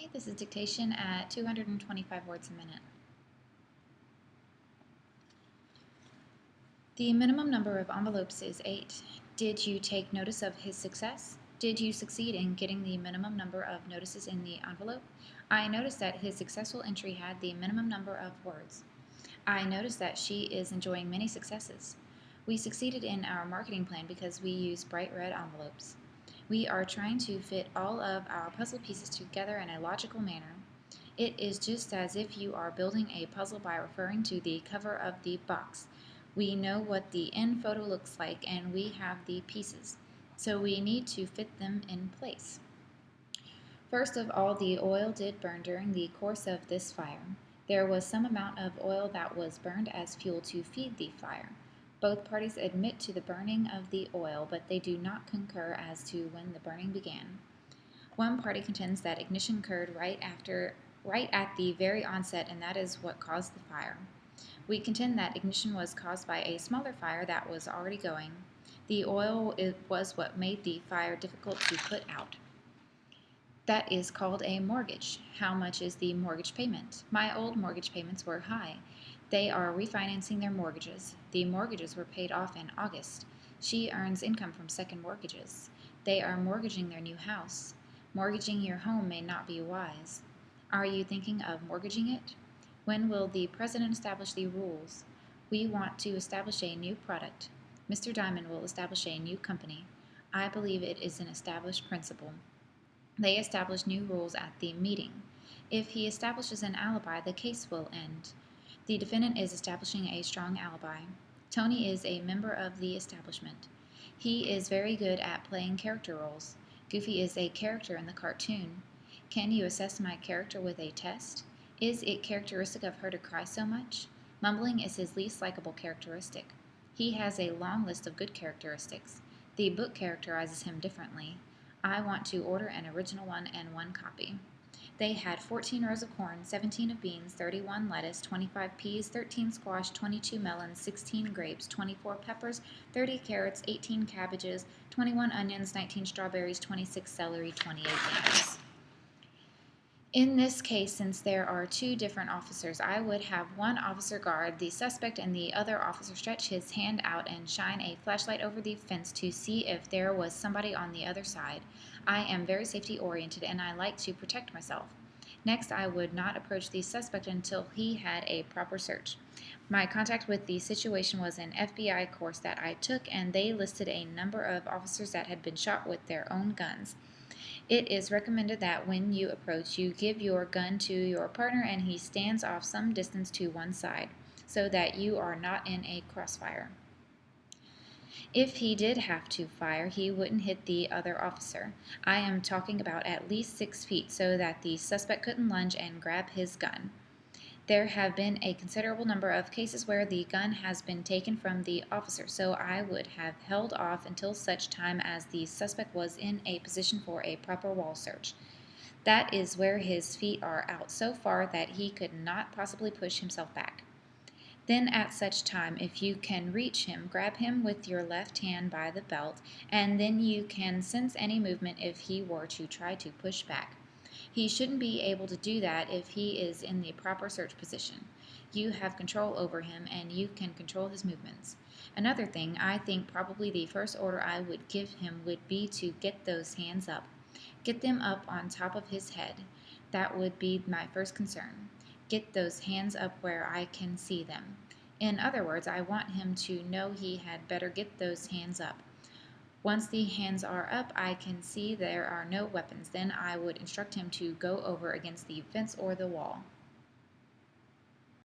Okay, this is dictation at 225 words a minute. The minimum number of envelopes is 8. Did you take notice of his success? Did you succeed in getting the minimum number of notices in the envelope? I noticed that his successful entry had the minimum number of words. I noticed that she is enjoying many successes. We succeeded in our marketing plan because we use bright red envelopes. We are trying to fit all of our puzzle pieces together in a logical manner. It is just as if you are building a puzzle by referring to the cover of the box. We know what the end photo looks like and we have the pieces, so we need to fit them in place. First of all, the oil did burn during the course of this fire. There was some amount of oil that was burned as fuel to feed the fire. Both parties admit to the burning of the oil, but they do not concur as to when the burning began. One party contends that ignition occurred right at the very onset, and that is what caused the fire. We contend that ignition was caused by a smaller fire that was already going. The oil was what made the fire difficult to put out. That is called a mortgage. How much is the mortgage payment? My old mortgage payments were high. They are refinancing their mortgages. The mortgages were paid off in August. She earns income from second mortgages. They are mortgaging their new house. Mortgaging your home may not be wise. Are you thinking of mortgaging it? When will the president establish the rules? We want to establish a new product. Mr. Diamond will establish a new company. I believe it is an established principle. They establish new rules at the meeting. If he establishes an alibi, the case will end. The defendant is establishing a strong alibi. Tony is a member of the establishment. He is very good at playing character roles. Goofy is a character in the cartoon. Can you assess my character with a test? Is it characteristic of her to cry so much? Mumbling is his least likable characteristic. He has a long list of good characteristics. The book characterizes him differently. I want to order an original one and one copy. They had 14 rows of corn, 17 of beans, 31 lettuce, 25 peas, 13 squash, 22 melons, 16 grapes, 24 peppers, 30 carrots, 18 cabbages, 21 onions, 19 strawberries, 26 celery, 28 yams. In this case, since there are two different officers, I would have one officer guard the suspect and the other officer stretch his hand out and shine a flashlight over the fence to see if there was somebody on the other side. I am very safety oriented and I like to protect myself. Next, I would not approach the suspect until he had a proper search. My contact with the situation was an FBI course that I took, and they listed a number of officers that had been shot with their own guns. It is recommended that when you approach, you give your gun to your partner and he stands off some distance to one side, so that you are not in a crossfire. If he did have to fire, he wouldn't hit the other officer. I am talking about at least 6 feet so that the suspect couldn't lunge and grab his gun. There have been a considerable number of cases where the gun has been taken from the officer, so I would have held off until such time as the suspect was in a position for a proper wall search. That is where his feet are out so far that he could not possibly push himself back. Then at such time, if you can reach him, grab him with your left hand by the belt, and then you can sense any movement if he were to try to push back. He shouldn't be able to do that if he is in the proper search position. You have control over him and you can control his movements. Another thing, I think probably the first order I would give him would be to get those hands up. Get them up on top of his head. That would be my first concern. Get those hands up where I can see them. In other words, I want him to know he had better get those hands up. Once the hands are up, I can see there are no weapons. Then I would instruct him to go over against the fence or the wall.